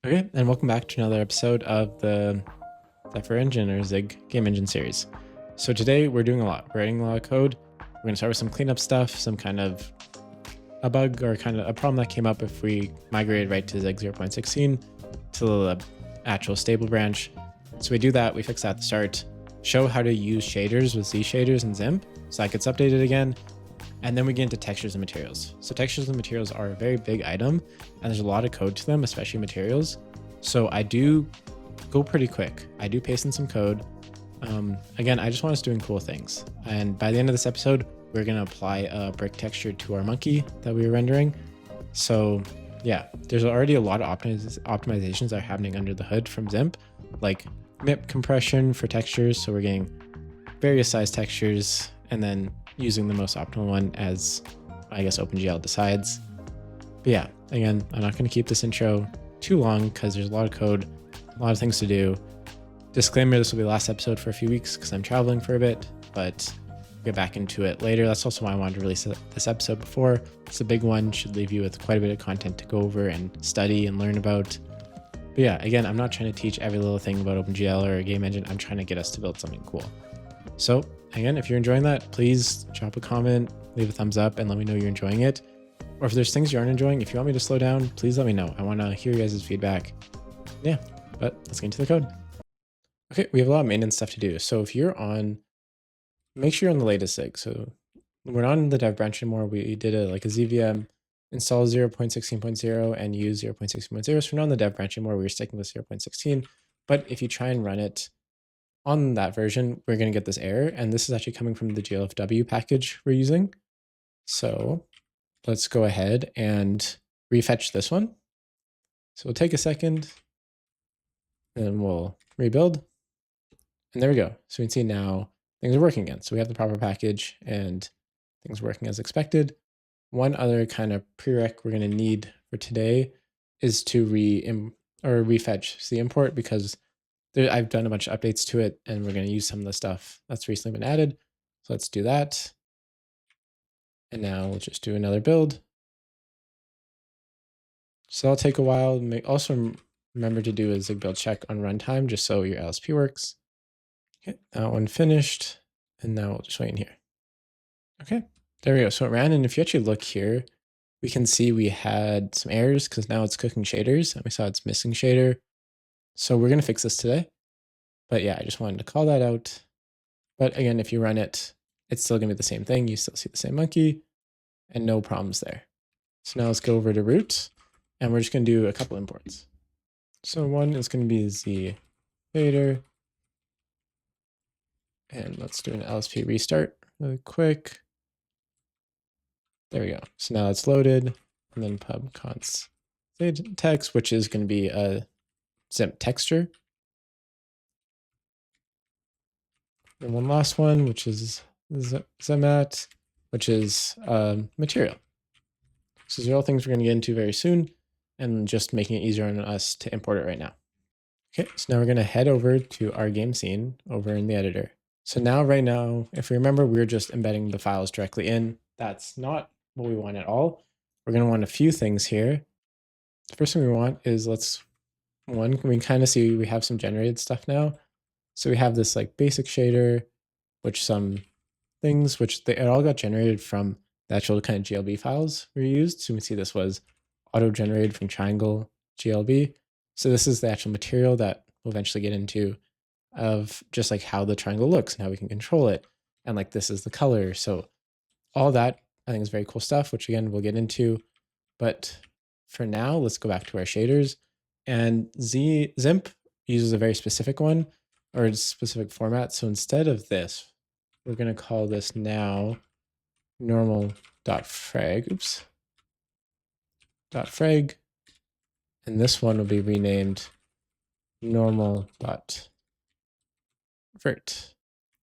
Okay, and welcome back to another episode of the Zephyr Engine or Zig game engine series. So today we're doing a lot. We're writing a lot of code. We're going to start with some cleanup stuff, some kind of a bug or kind of a problem that came up if we migrated right to Zig 0.16 to the actual stable branch. So we do that, we fix that at the start, show how to use shaders with Z shaders and Zimp, so that gets updated again. And then we get into textures and materials. So textures and materials are a very big item, and there's a lot of code to them, especially materials. So I do go pretty quick. I do paste in some code. Again, I just want us doing cool things. And by the end of this episode, we're going to apply a brick texture to our monkey that we were rendering. So yeah, there's already a lot of optimizations that are happening under the hood from Zimp, like MIP compression for textures. So we're getting various size textures and then using the most optimal one as I guess OpenGL decides. But yeah, again, I'm not going to keep this intro too long because there's a lot of code, a lot of things to do. Disclaimer, this will be the last episode for a few weeks because I'm traveling for a bit, but we'll get back into it later. That's also why I wanted to release this episode before. It's a big one, should leave you with quite a bit of content to go over and study and learn about. But yeah, again, I'm not trying to teach every little thing about OpenGL or a game engine. I'm trying to get us to build something cool. So again, if you're enjoying that, please drop a comment, leave a thumbs up, and let me know you're enjoying it. Or if there's things you aren't enjoying, if you want me to slow down, please let me know. I want to hear you guys' feedback. Yeah, but let's get into the code. Okay, we have a lot of maintenance stuff to do. So if you're on, make sure you're on the latest Zig. So we're not in the dev branch anymore. We did a ZVM install 0.16.0 and use 0.16.0. So we're not in the dev branch anymore. We're sticking with 0.16. But if you try and run it on that version, we're going to get this error. And this is actually coming from the GLFW package we're using. So let's go ahead and refetch this one. So we'll take a second and we'll rebuild. And there we go. So we can see now things are working again. So we have the proper package and things working as expected. One other kind of prereq we're going to need for today is to refetch the import, because I've done a bunch of updates to it and we're going to use some of the stuff that's recently been added. So let's do that. And now we'll just do another build. So that'll take a while. Also remember to do a Zig build check on runtime just so your LSP works. Okay, that one finished. And now we'll just wait in here. Okay, there we go. So it ran. And if you actually look here, we can see we had some errors because now it's cooking shaders and we saw it's missing shader. So we're going to fix this today. But yeah, I just wanted to call that out. But again, if you run it, it's still going to be the same thing. You still see the same monkey and no problems there. So now let's go over to root and we're just going to do a couple imports. So one is going to be the fader. And let's do an LSP restart really quick. There we go. So now it's loaded, and then pub const text, which is going to be a Zimp texture. And one last one, which is Zemat, which is material. So these are all things we're going to get into very soon, and just making it easier on us to import it right now. Okay, so now we're going to head over to our game scene over in the editor. So now, right now, if we remember, we're just embedding the files directly in. That's not what we want at all. We're going to want a few things here. The first thing we want is we can kind of see we have some generated stuff now. So we have this like basic shader, which some things, it all got generated from the actual kind of GLB files we used. So we see this was auto-generated from Triangle GLB. So this is the actual material that we'll eventually get into, of just like how the triangle looks and how we can control it. And like this is the color. So all that I think is very cool stuff, which again we'll get into. But for now, let's go back to our shaders. And Zimp uses a very specific one, or a specific format. So instead of this, we're going to call this now normal.frag. Oops. .frag. And this one will be renamed normal.vert.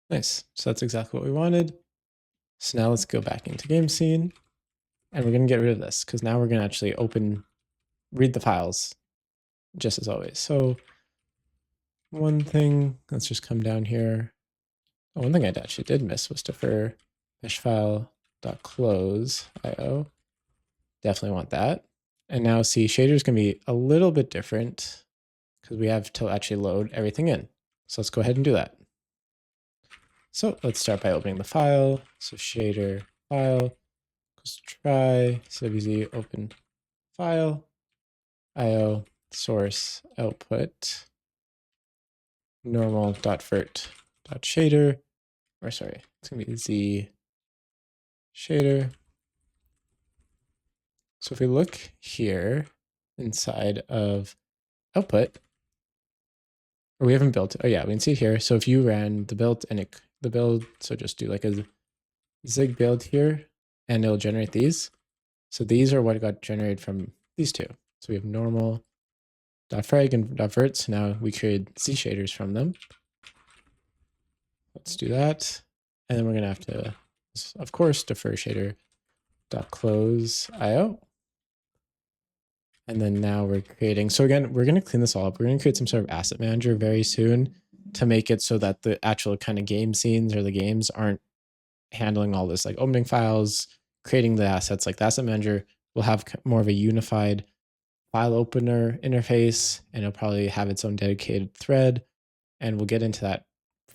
Nice. So that's exactly what we wanted. So now let's go back into game scene and we're going to get rid of this because now we're going to actually read the files just as always. So one thing, let's just come down here. Oh, one thing I actually did miss was defer mesh file.close IO. Definitely want that. And now see, shader's gonna be a little bit different because we have to actually load everything in. So let's go ahead and do that. So let's start by opening the file. So shader file, let's try cwz open file, IO source output, normal.vert.shader, or sorry, it's gonna be z shader. So if we look here inside of output, or we haven't built it. Oh yeah, we can see it here. So if you ran the build and the build, so just do like a zig build here and it'll generate these. So these are what got generated from these two. So we have normal.frag and .vert. So now we create Z shaders from them. Let's do that. And then we're going to have to, of course, defer shader.close IO. And then now we're creating, so again, we're going to clean this all up. We're going to create some sort of asset manager very soon to make it so that the actual kind of game scenes or the games aren't handling all this, like opening files, creating the assets. Like the asset manager will have more of a unified file opener interface, and it'll probably have its own dedicated thread. And we'll get into that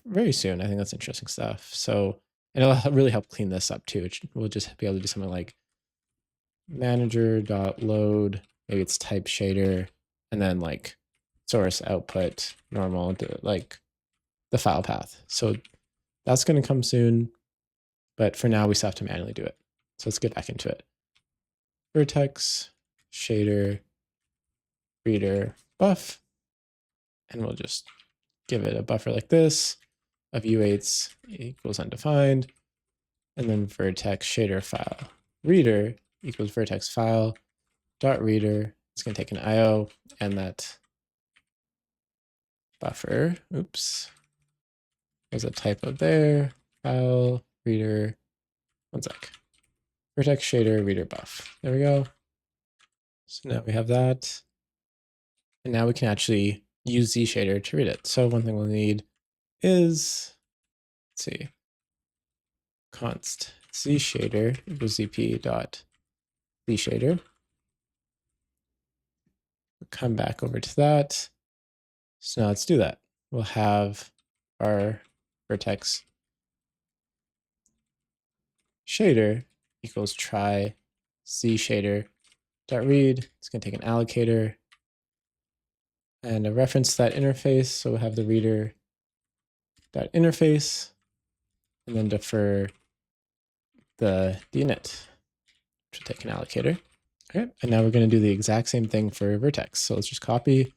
very soon. I think that's interesting stuff. So, and it'll really help clean this up too. We'll just be able to do something like manager.load, maybe it's type shader, and then like source output normal to like the file path. So that's going to come soon, but for now we still have to manually do it. So let's get back into it. Vertex, shader, reader, buff, and we'll just give it a buffer like this of u8s equals undefined, and then vertex shader file reader equals vertex file dot reader. It's going to take an IO and that buffer. Oops, there's a typo there. File reader. One sec. Vertex shader reader buff. There we go. So now we have that, and now we can actually use ZShader to read it. So one thing we'll need is, let's see, const ZShader equals zp dot ZShader. We'll come back over to that. So now let's do that. We'll have our vertex shader equals try ZShader dot read. It's going to take an allocator and a reference to that interface. So we'll have the reader dot interface and then defer the dnit, which will take an allocator. Okay, and now we're going to do the exact same thing for vertex. So let's just copy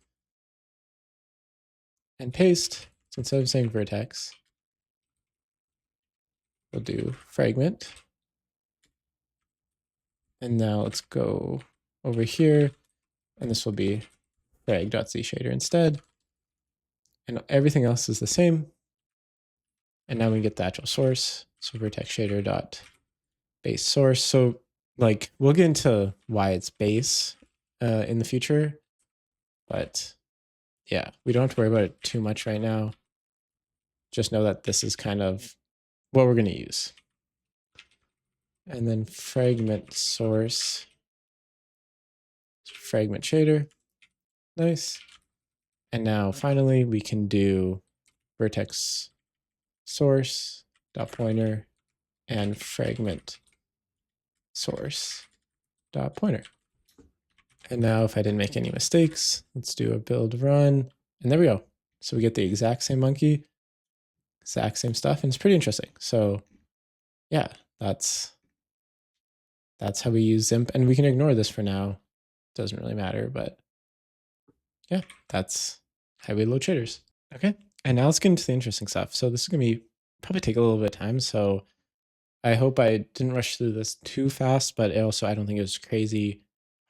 and paste. So instead of saying vertex, we'll do fragment. And now let's go over here, and this will be frag.ZShader instead. And everything else is the same. And now we get the actual source. So vertex shader dot base source. So like we'll get into why it's base in the future, but yeah, we don't have to worry about it too much right now. Just know that this is kind of what we're going to use. And then fragment source, fragment shader. Nice. And now finally we can do vertex source dot pointer and fragment source dot pointer. And now if I didn't make any mistakes, let's do a build run, and there we go. So we get the exact same monkey, exact same stuff, and it's pretty interesting. So yeah, that's how we use Zimp, and we can ignore this for now. Doesn't really matter, but yeah, that's how we load shaders. Okay, and now let's get into the interesting stuff. So this is gonna be probably take a little bit of time, so I hope I didn't rush through this too fast, but also I don't think it was crazy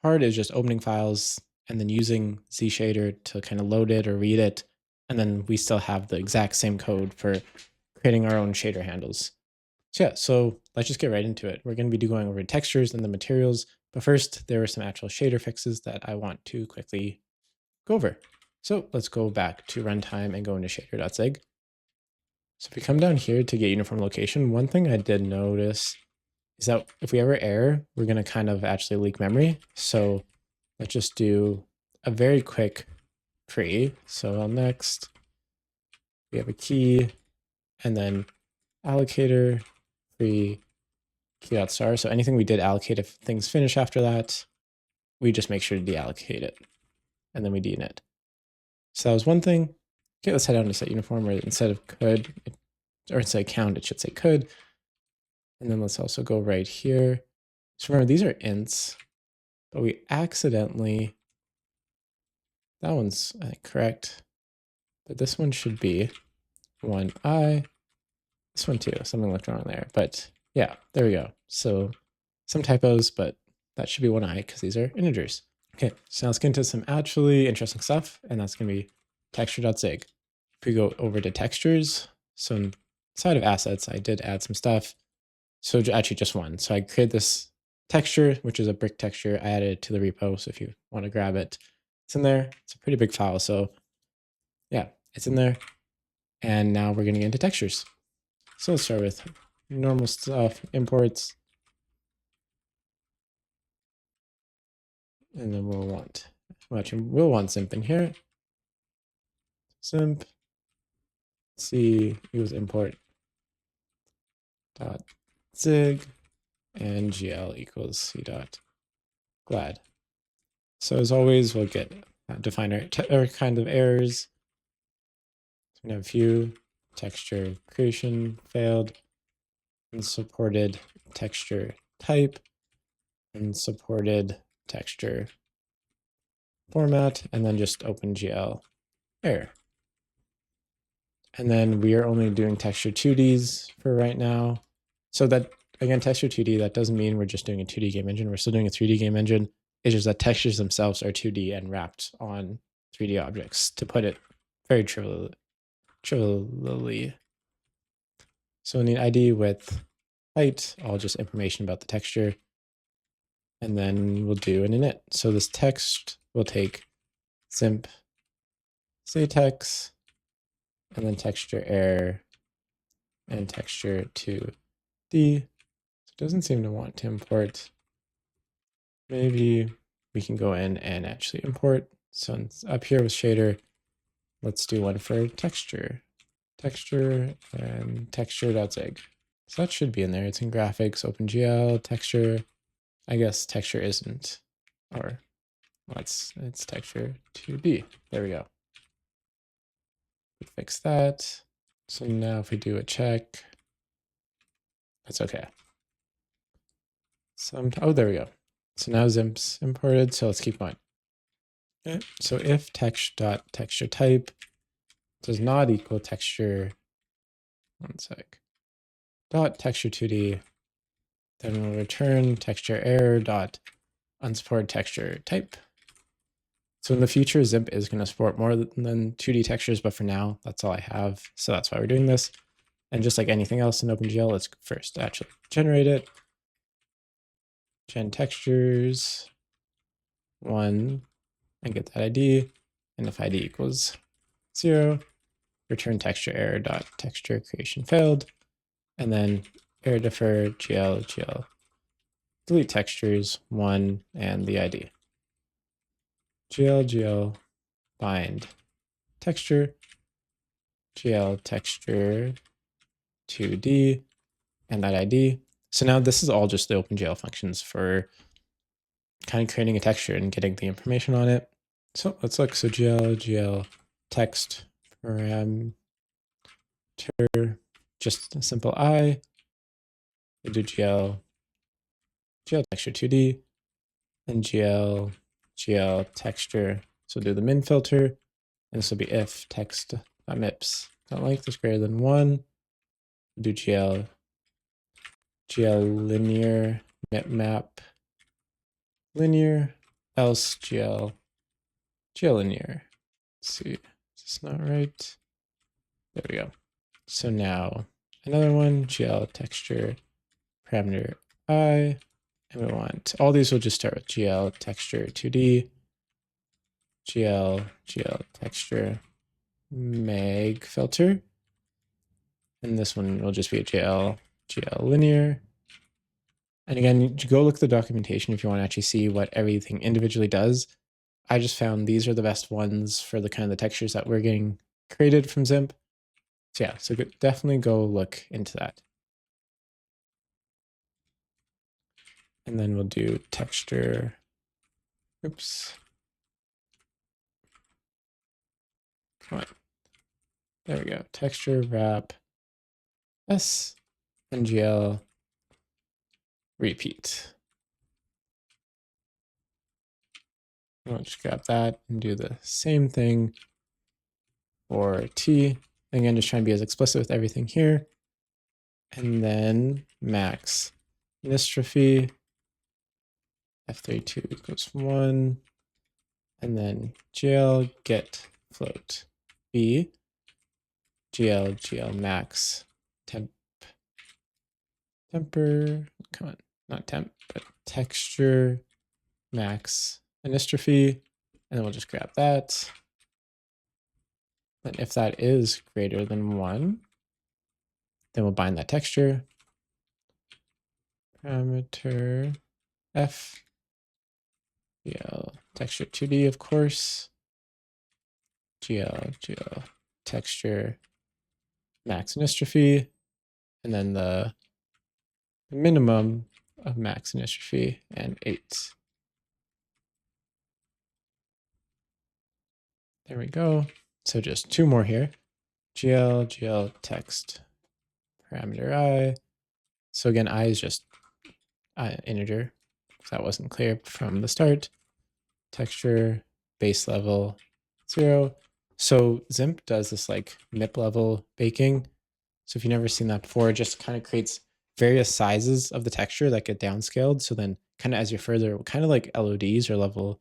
hard. It's just opening files and then using ZShader to kind of load it or read it, and then we still have the exact same code for creating our own shader handles. So yeah, so let's just get right into it. We're going to be going over textures and the materials, but first there are some actual shader fixes that I want to quickly go over. So let's go back to runtime and go into shader.zig. So if we come down here to get uniform location, one thing I did notice is that if we ever error, we're going to kind of actually leak memory. So let's just do a very quick pre. So on next, we have a key, and then allocator pre key.star. So anything we did allocate, if things finish after that, we just make sure to deallocate it, and then we deinit. So that was one thing. Okay, let's head down to set uniform, where instead of could, or instead of count, it should say could. And then let's also go right here. So remember, these are ints, but we accidentally, that one's correct, but this one should be 1i, this one too, something left wrong there, but yeah, there we go. So some typos, but that should be 1i because these are integers. Okay, so now let's get into some actually interesting stuff, and that's gonna be texture.zig. If we go over to textures, so inside of assets, I did add some stuff. So actually just one. So I created this texture, which is a brick texture. I added it to the repo. So if you want to grab it, it's in there. It's a pretty big file. So yeah, it's in there. And now we're going to get into textures. So let's start with normal stuff, imports. And then we'll want Zimp in here. Zimp. C use import dot zig, and gl equals c dot glad. So as always, we'll get define our kind of errors. So we have view, texture creation failed, unsupported texture type, unsupported texture format, and then just OpenGL error. And then we are only doing texture 2Ds for right now. So that, again, texture 2D, that doesn't mean we're just doing a 2D game engine. We're still doing a 3D game engine. It's just that textures themselves are 2D and wrapped on 3D objects, to put it very trivially. So we need ID with height, all just information about the texture. And then we'll do an init. So this text will take Zimp, say text, and then texture error and texture 2D. So it doesn't seem to want to import. Maybe we can go in and actually import. So up here with shader, let's do one for texture and texture.zig. So that should be in there. It's in graphics, OpenGL, texture. I guess texture isn't, or well, it's texture 2D. There we go. We fix that. So now if we do a check, that's okay. Oh, there we go. So now Zimp's imported. So let's keep going. Okay. So if text.texture type does not equal texture, one sec, dot texture 2D, then we'll return texture error dot unsupported texture type. So in the future, Zimp is going to support more than 2D textures, but for now, that's all I have. So that's why we're doing this. And just like anything else in OpenGL, let's first actually generate it. Gen textures 1 and get that ID. And if ID equals 0, return texture error dot texture creation failed. And then error defer gl delete textures 1 and the ID. gl bind texture, gl texture 2D, and that ID. So now this is all just the OpenGL functions for kind of creating a texture and getting the information on it. So let's look. So gl text parameter, just a simple I. We do gl texture 2D, and gl texture. So do the min filter, and this will be if text.mips length is greater than 1. Do gl linear map linear, else gl linear. Let's see, is this not right? There we go. So now another one, gl texture parameter I, and we want, all these will just start with gl texture 2D, gl texture mag filter, and this one will just be a gl linear, And again, you go look at the documentation if you want to actually see what everything individually does. I just found these are the best ones for the kind of the textures that we're getting created from Zimp. So yeah, so definitely go look into that. And then we'll do texture. Oops. Come on. There we go. Texture wrap S NGL repeat. I'll just grab that and do the same thing for T. Again, just trying to be as explicit with everything here. And then max anistrophy f32 equals 1. And then GL get float B. GL max temper, come on, not temp, but texture max anistrophy, and then we'll just grab that. And if that is greater than 1, then we'll bind that texture. Parameter F, GL texture 2D, of course. GL texture max anistrophy, and then the minimum of max anistrophy and 8. There we go. So just 2 more here. GL text parameter I. So again, I is just integer. If that wasn't clear from the start. Texture base level 0. So Zimp does this like MIP level baking. So if you've never seen that before, it just kind of creates various sizes of the texture that get downscaled. So then kind of as you're further, kind of like LODs or level,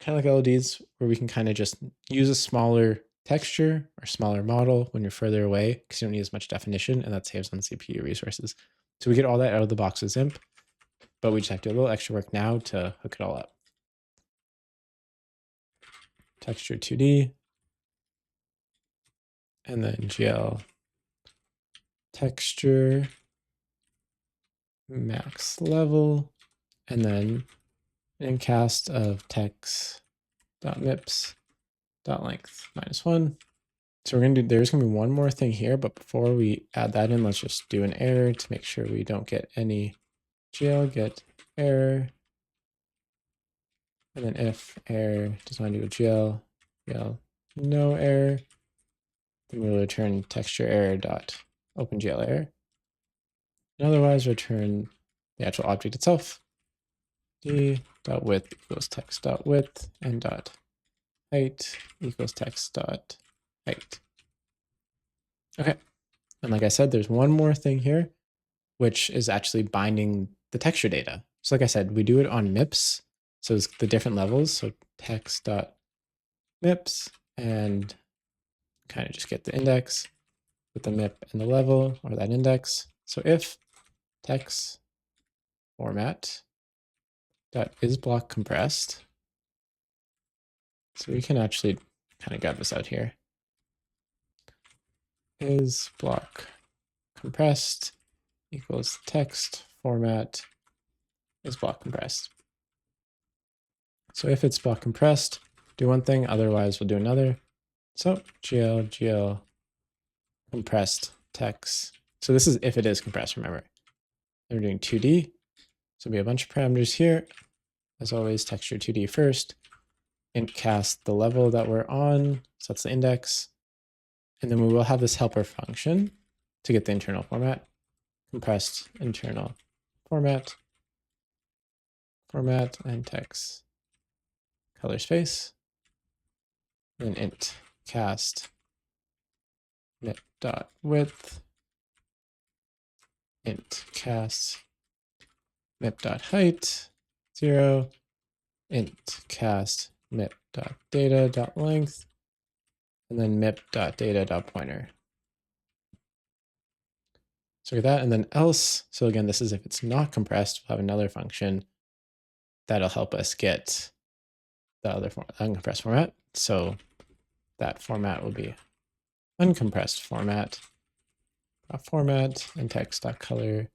kind of like LODs where we can kind of just use a smaller texture or smaller model when you're further away because you don't need as much definition, and that saves on CPU resources. So we get all that out of the box with Zimp, but we just have to do a little extra work now to hook it all up. Texture 2D, and then GL texture max level, and then an encast of text.mips.length -1. So we're going to do, there's going to be one more thing here, but before we add that in, let's just do an error to make sure we don't get any GL get error. And then if error does not do a GL no error, then we'll return texture error dot OpenGL error. And otherwise return the actual object itself. D.width equals text.width and dot height equals text.height. Okay. And like I said, there's one more thing here, which is actually binding the texture data. So like I said, we do it on MIPS. So it's the different levels. So text.mips and kind of just get the index with the MIP and the level or that index. So if text format dot is block compressed. So we can actually kind of grab this out here. Is block compressed equals text format is block compressed. So if it's block compressed, do one thing, otherwise we'll do another. So GL compressed text. So this is if it is compressed, remember. And we're doing 2D. So we have a bunch of parameters here. As always, texture 2D first. Int cast the level that we're on. So that's the index. And then we will have this helper function to get the internal format. Compressed internal format and text color space. Then int cast mip.width, int cast mip.height 0, int cast mip.data.length, and then mip.data.pointer. So look at that, and then else. So again, this is if it's not compressed, we'll have another function that'll help us get the other uncompressed format. So that format will be uncompressed format and text.color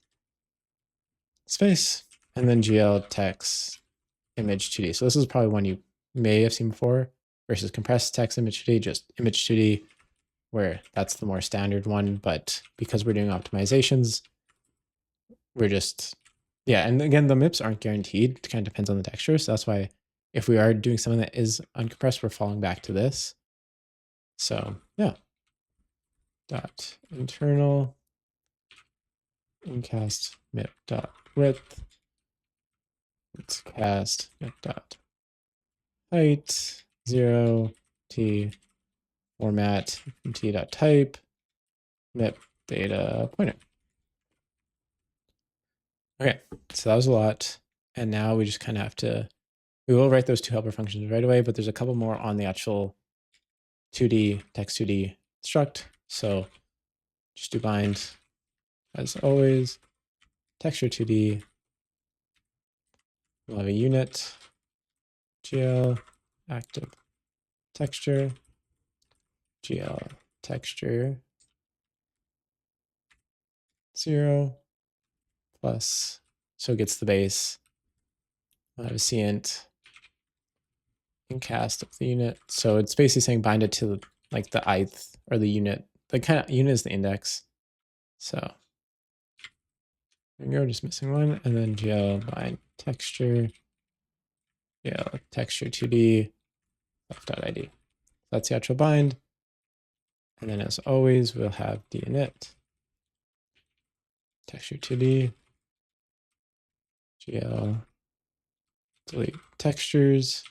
space, and then GL text image 2D. So this is probably one you may have seen before versus compressed text image 2D, just image 2D, where that's the more standard one. But because we're doing optimizations, we're just, yeah. And again, the MIPs aren't guaranteed. It kind of depends on the texture. So that's why if we are doing something that is uncompressed, we're falling back to this. So yeah. Dot internal incast mip dot width. Let's cast mip dot height 0 t format t dot type mip data pointer. Okay, so that was a lot. And now we just kind of have to, we will write those two helper functions right away, but there's a couple more on the actual 2D text 2D struct. So just do bind as always, texture 2D. We'll have a unit, GL active texture, GL texture 0 plus, so it gets the base. We'll have a cint incast of the unit. So it's basically saying bind it to like the ith or the unit. The kind of unit is the index. So there we go, just missing one. And then GL bind texture, GL texture 2D left.id. That's the actual bind. And then as always, we'll have the init texture 2D, GL delete textures.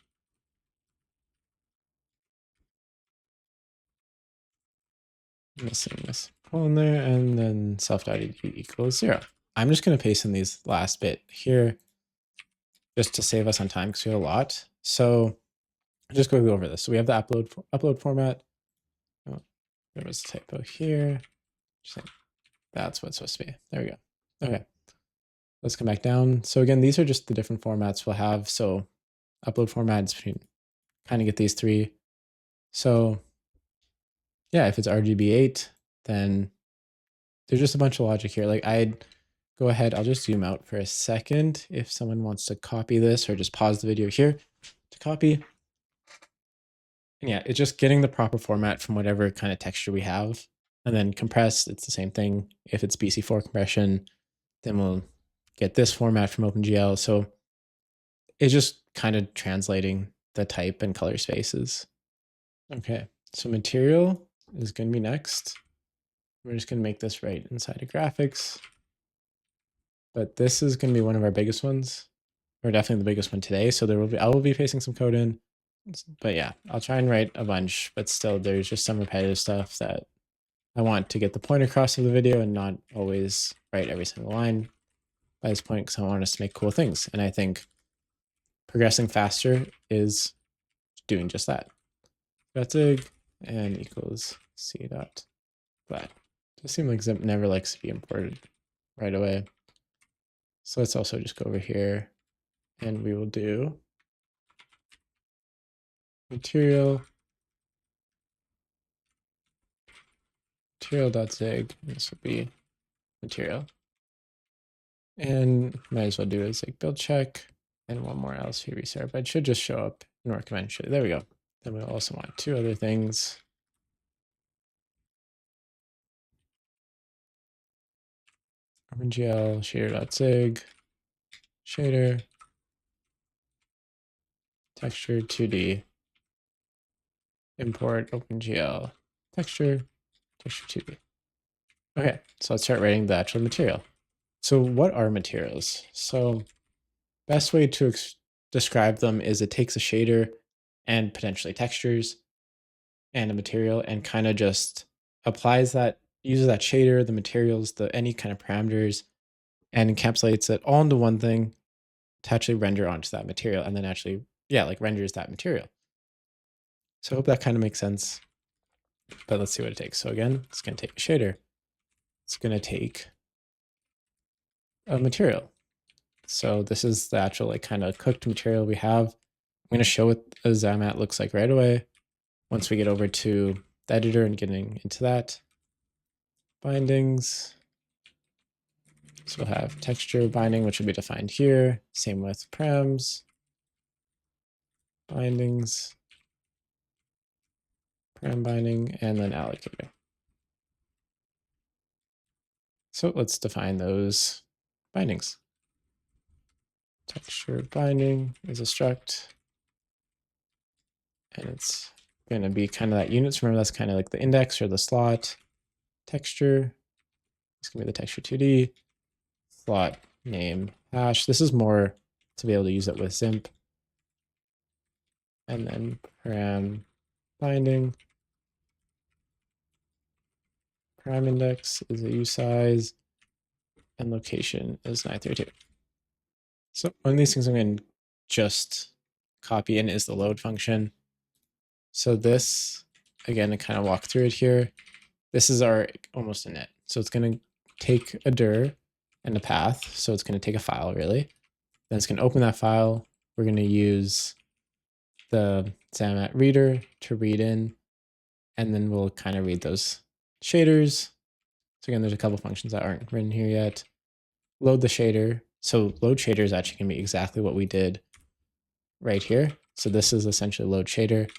Missing this colon there, and then self.id equals 0. I'm just going to paste in these last bit here just to save us on time because we have a lot. So I'll just go over this. So we have the upload format. Oh, there was a typo here. That's what it's supposed to be. There we go. Okay. Let's come back down. So again, these are just the different formats we'll have. So upload formats, kind of get these three. So yeah, if it's RGB8, then there's just a bunch of logic here. Like I'd go ahead, I'll just zoom out for a second if someone wants to copy this, or just pause the video here to copy. And yeah, it's just getting the proper format from whatever kind of texture we have. And then compressed, it's the same thing. If it's BC4 compression, then we'll get this format from OpenGL. So it's just kind of translating the type and color spaces. Okay, so material is going to be next. We're just going to make this right inside of graphics. But this is going to be one of our biggest ones, or definitely the biggest one today. So I will be pasting some code in. But yeah, I'll try and write a bunch, but still there's just some repetitive stuff that I want to get the point across of the video and not always write every single line by this point, because I want us to make cool things. And I think progressing faster is doing just that. Zig and equals c dot flat. It seems like Zimp never likes to be imported right away. So let's also just go over here and we will do material material.zig. This will be material. And might as well do a zig build check and one more else here restart, but it should just show up and work eventually. There we go. Then we'll also want two other things. OpenGL shader.zig, shader, texture 2D, import OpenGL texture, texture 2D. Okay, so let's start writing the actual material. So what are materials? So best way to describe them is it takes a shader and potentially textures and a material and kind of just applies that, uses that shader, the materials, any kind of parameters, and encapsulates it all into one thing to actually render onto that material, and then actually, yeah, like renders that material. So I hope that kind of makes sense. But let's see what it takes. So again, it's going to take a shader. It's going to take a material. So this is the actual like kind of cooked material we have. I'm going to show what a Zamat looks like right away once we get over to the editor and getting into that. Bindings, So we'll have texture binding, which will be defined here. Same with params, bindings, param binding, and then allocator. So let's define those bindings. Texture binding is a struct, and it's going to be kind of that units. Remember, that's kind of like the index or the slot. Texture, it's going to be the texture 2D. Slot name hash. This is more to be able to use it with Zimp. And then param binding. Param index is a usize, and location is 932. So one of these things I'm going to just copy in is the load function. So this, again, to kind of walk through it here, this is our almost init. So it's going to take a dir and a path. So it's going to take a file, really. Then it's going to open that file. We're going to use the Xamath reader to read in, and then we'll kind of read those shaders. So again, there's a couple functions that aren't written here yet. Load the shader. So load shader is actually going to be exactly what we did right here. So this is essentially load shader.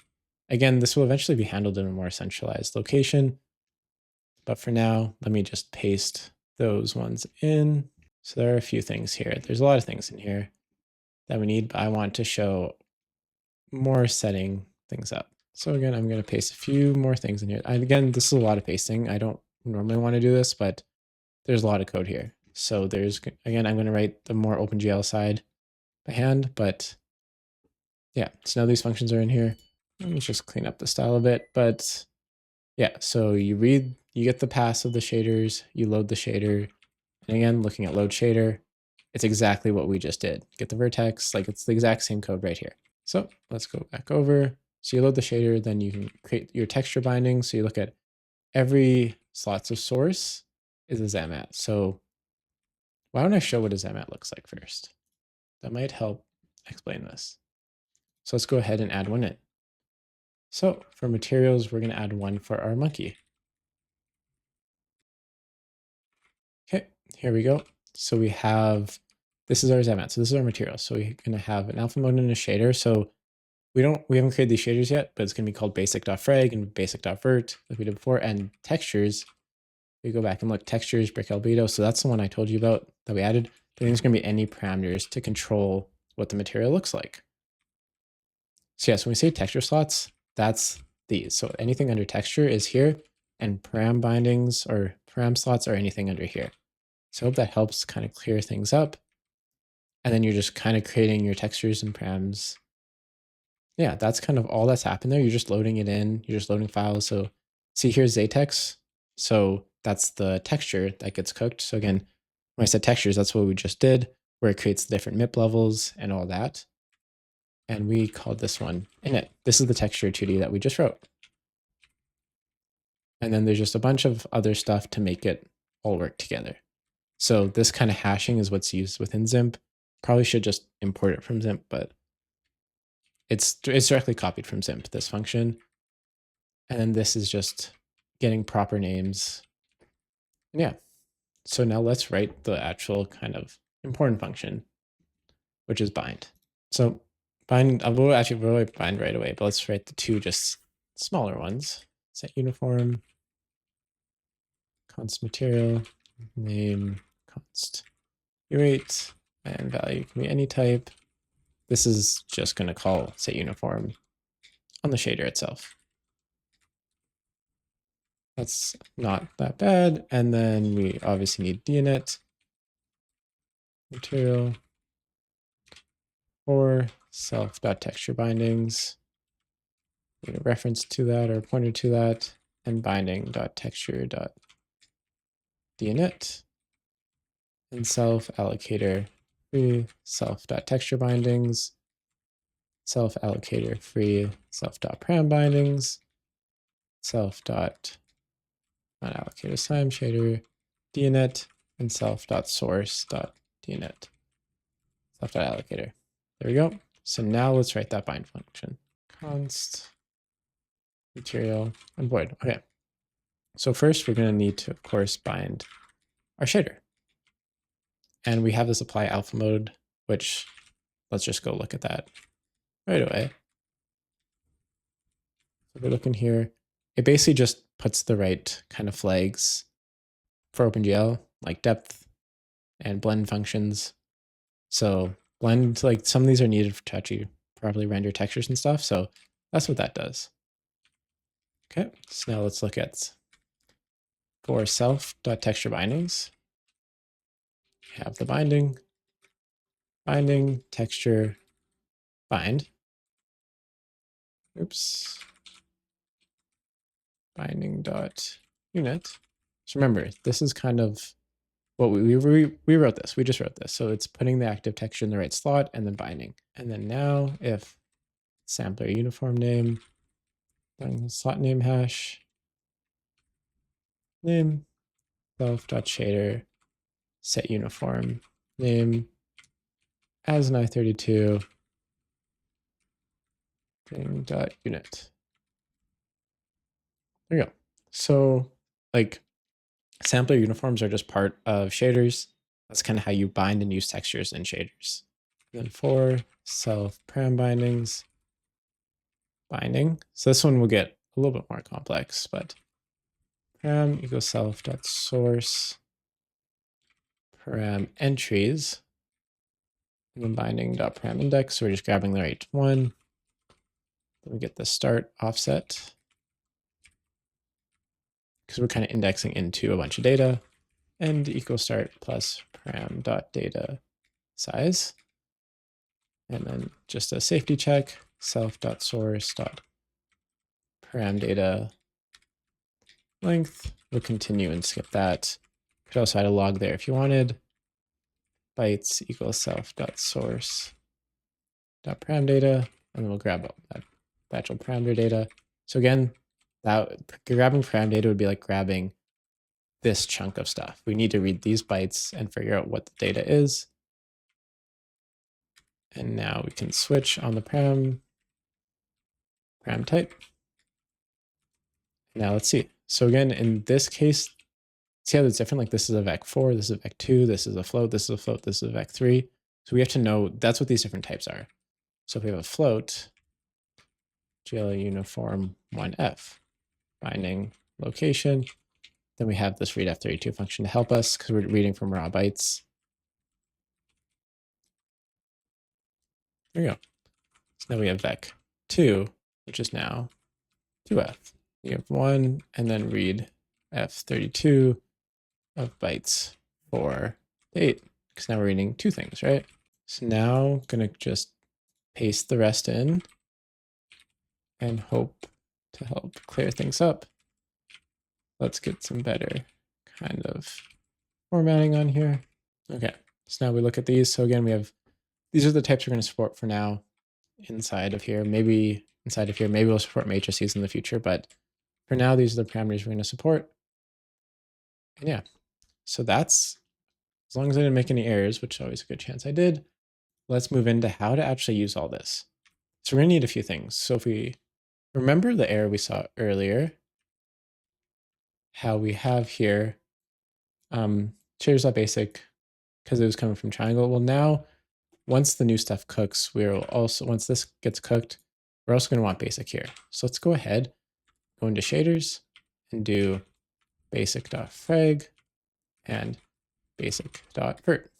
Again, this will eventually be handled in a more centralized location. But for now, let me just paste those ones in. So there are a few things here. There's a lot of things in here that we need, but I want to show more setting things up. So again, I'm going to paste a few more things in here. And again, this is a lot of pasting. I don't normally want to do this, but there's a lot of code here. So there's, again, I'm going to write the more OpenGL side by hand, but yeah, so now these functions are in here. Let's just clean up the style a bit, but yeah, so you get the pass of the shaders, you load the shader, and again, looking at load shader, it's exactly what we just did. Get the vertex, like it's the exact same code right here. So let's go back over. So you load the shader, then you can create your texture binding. So you look at every slots of source is a Xamath. So why don't I show what a Xamath looks like first? That might help explain this. So let's go ahead and add one in. So for materials, we're going to add one for our monkey. Okay, here we go. So we have, this is our Xamath. So this is our material. So we're going to have an alpha mode and a shader. So we haven't created these shaders yet, but it's going to be called basic.frag and basic.vert like we did before. And textures, we go back and look, textures, brick albedo. So that's the one I told you about that we added. Then there's going to be any parameters to control what the material looks like. So yes, when we say texture slots, that's these. So anything under texture is here, and param bindings or param slots are anything under here. So I hope that helps kind of clear things up. And then you're just kind of creating your textures and params. Yeah, that's kind of all that's happened there. You're just loading it in, you're just loading files. So see here's Zatex. So that's the texture that gets cooked. So again, when I said textures, that's what we just did, where it creates the different MIP levels and all that. And we called this one init. This is the texture 2D that we just wrote. And then there's just a bunch of other stuff to make it all work together. So this kind of hashing is what's used within Zimp. Probably should just import it from Zimp, but it's directly copied from Zimp, this function. And then this is just getting proper names. And yeah, so now let's write the actual kind of important function, which is bind. So bind, we'll bind right away, but let's write the two just smaller ones. Set uniform, const material, name, const rate, and value can be any type. This is just going to call set uniform on the shader itself. That's not that bad. And then we obviously need deinit material or self.texture bindings. We need a reference to that or a pointer to that, and binding.texture.deinit and self allocator free self.texture bindings, self allocator free self.param bindings, self.unallocated time shader deinit, and self.source.deinit self.allocator. There we go. So now let's write that bind function. Const material and void. Okay. So first we're going to need to, of course, bind our shader. And we have this apply alpha mode, which let's just go look at that right away. If we're looking here, it basically just puts the right kind of flags for OpenGL, like depth and blend functions. So blend, like some of these are needed to actually properly render textures and stuff. So that's what that does. Okay, so now let's look at for self.texture bindings. We have the binding, texture, bind. Oops. Binding dot unit. So remember, this is kind of what we wrote this. We just wrote this. So it's putting the active texture in the right slot and then binding. And then now if sampler uniform name, then slot name hash, name, self.shader, set uniform, name, as an I32, thing.unit. There you go. So like sampler uniforms are just part of shaders. That's kind of how you bind and use textures in shaders. And then for self param bindings, binding. So this one will get a little bit more complex, but param equals self.source param entries, and then binding.param index. So we're just grabbing the right one. Then we get the start offset because we're kind of indexing into a bunch of data, and equal start plus param.data size. And then just a safety check, self.source.param data length. We'll continue and skip that. Could also add a log there if you wanted. Bytes equals self.source.param data, and then we'll grab that batchel parameter data. So again, that grabbing param data would be like grabbing this chunk of stuff. We need to read these bytes and figure out what the data is. And now we can switch on the param type. Now let's see. So again, in this case, see how it's different? Like this is a vec4, this is a vec2, this is a float, this is a float, this is a vec3. So we have to know that's what these different types are. So if we have a float, GL uniform 1f, binding location, then we have this read f32 function to help us because we're reading from raw bytes. There we go. So now we have vec2, which is now 2f. You have 1 and then read f32 of bytes 4 to 8, because now we're reading two things, right? So now I'm going to just paste the rest in and hope to help clear things up. Let's get some better kind of formatting on here. Okay, so now we look at these. So again, we have, these are the types we're going to support for now inside of here. Maybe inside of here, maybe we'll support matrices in the future, but for now, these are the parameters we're going to support. And yeah, so that's, as long as I didn't make any errors, which is always a good chance I did, let's move into how to actually use all this. So we're going to need a few things. So if we remember the error we saw earlier, how we have here, shaders.basic, because it was coming from triangle. Well, now, once the new stuff cooks, we'll also, once this gets cooked, we're also going to want basic here. So let's go ahead, go into shaders and do basic.frag and basic.vert.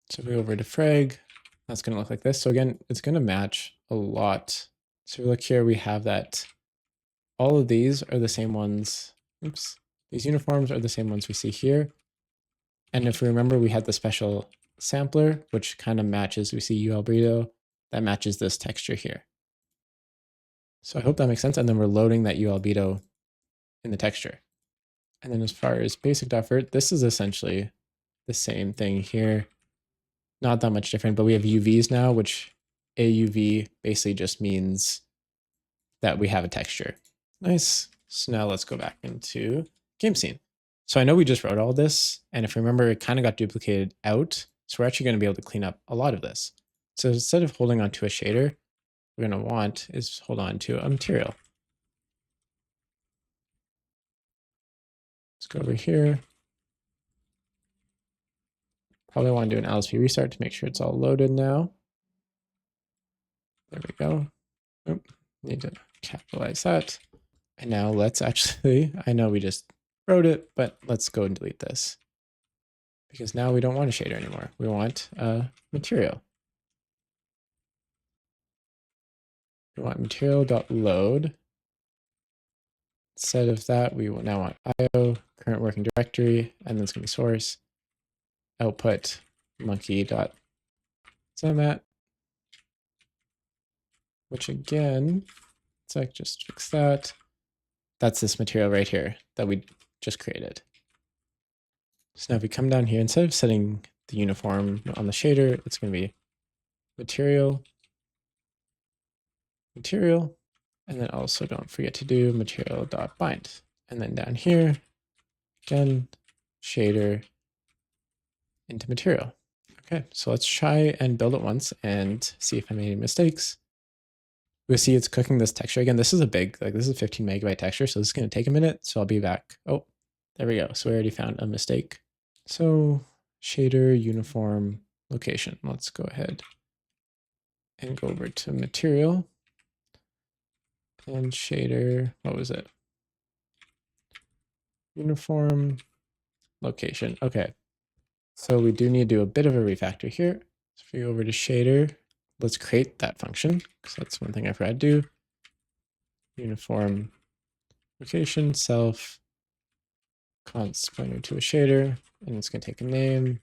So we go over to frag, that's going to look like this. So again, it's going to match a lot. So we look here, we have that all of these are the same ones. Oops. These uniforms are the same ones we see here. And if we remember, we had the special sampler, which kind of matches, we see ULBurrito, that matches this texture here. So I hope that makes sense. And then we're loading that ULBurrito in the texture. And then as far as basic.vert, this is essentially the same thing here. Not that much different, but we have UVs now, which AUV basically just means that we have a texture. Nice. So now let's go back into game scene. So I know we just wrote all this, and if you remember, it kind of got duplicated out. So we're actually going to be able to clean up a lot of this. So instead of holding on to a shader, we're going to want is hold on to a material. Let's go over here. Probably want to do an LSP restart to make sure it's all loaded now. There we go. Oop, need to capitalize that. And now let's actually, I know we just wrote it, but let's go and delete this. Because now we don't want a shader anymore. We want a material. We want material.load. Instead of that, we will now want IO, current working directory, and then it's going to be source, output, monkey.zmat, which again, it's like just fix that. That's this material right here that we just created. So now if we come down here, instead of setting the uniform on the shader, it's going to be material, material, and then also don't forget to do material.bind. And then down here, again, shader into material. Okay, so let's try and build it once and see if I made any mistakes. We'll see it's cooking this texture. Again, this is a big, like this is a 15 megabyte texture, so this is going to take a minute. So I'll be back. Oh, there we go. So we already found a mistake. So shader, uniform, location. Let's go ahead and go over to material and shader. What was it? Uniform, location. Okay. So we do need to do a bit of a refactor here. So if we go over to shader, let's create that function because that's one thing I forgot to do. Uniform location self const pointer to a shader, and it's going to take a name,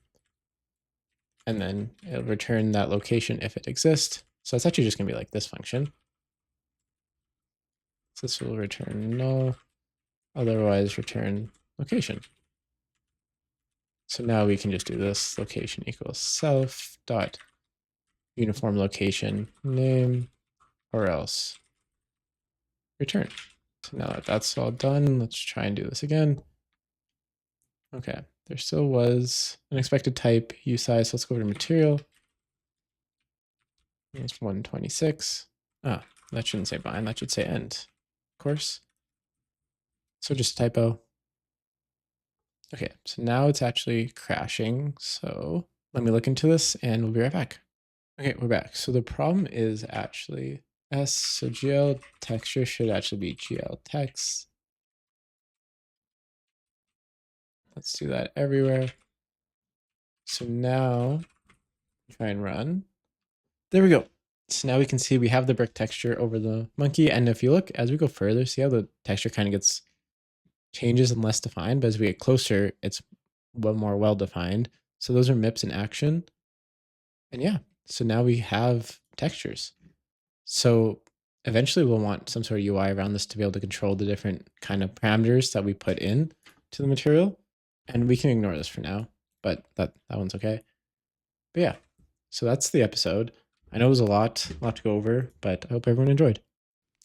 and then it'll return that location if it exists. So it's actually just going to be like this function. So this will return null, otherwise return location. So now we can just do this location equals self dot uniform location name or else return. So now that that's all done, let's try and do this again. Okay, there still was an expected type usize. So let's go over to material. It's 126. Ah, that shouldn't say bind, that should say end, of course. So just a typo. Okay, so now it's actually crashing. So let me look into this and we'll be right back. Okay, we're back. So the problem is actually S, so GL texture should actually be GL text. Let's do that everywhere. So now try and run. There we go. So now we can see we have the brick texture over the monkey. And if you look as we go further, see how the texture kind of gets changes and less defined, but as we get closer, it's more well-defined. So those are MIPs in action. And yeah, so now we have textures. So eventually we'll want some sort of UI around this to be able to control the different kind of parameters that we put in to the material. And we can ignore this for now, but that one's okay. But yeah, so that's the episode. I know it was a lot to go over, but I hope everyone enjoyed.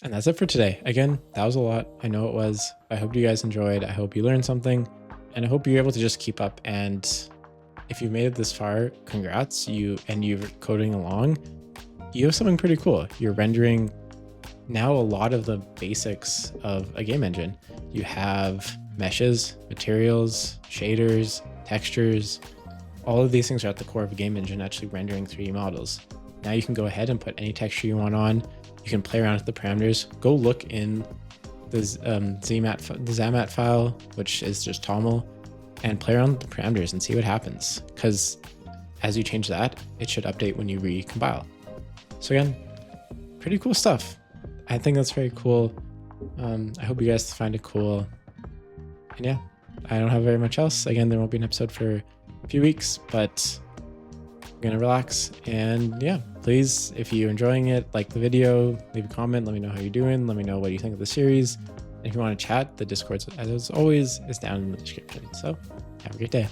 And that's it for today. Again, that was a lot. I know it was. I hope you guys enjoyed. I hope you learned something, and I hope you're able to just keep up. And if you've made it this far, congrats. You're coding along. You have something pretty cool. You're rendering now a lot of the basics of a game engine. You have meshes, materials, shaders, textures. All of these things are at the core of a game engine, actually rendering 3D models. Now you can go ahead and put any texture you want on. You can play around with the parameters. Go look in the Zmat file, which is just TOML, and play around with the parameters and see what happens. Because as you change that, it should update when you recompile. So again, pretty cool stuff. I think that's very cool. I hope you guys find it cool. And yeah, I don't have very much else. Again, there won't be an episode for a few weeks, but I'm gonna relax. And yeah, please, if you're enjoying it, like the video, leave a comment, let me know how you're doing, let me know what you think of the series. And if you want to chat, the Discord, as always, is down in the description. So have a great day.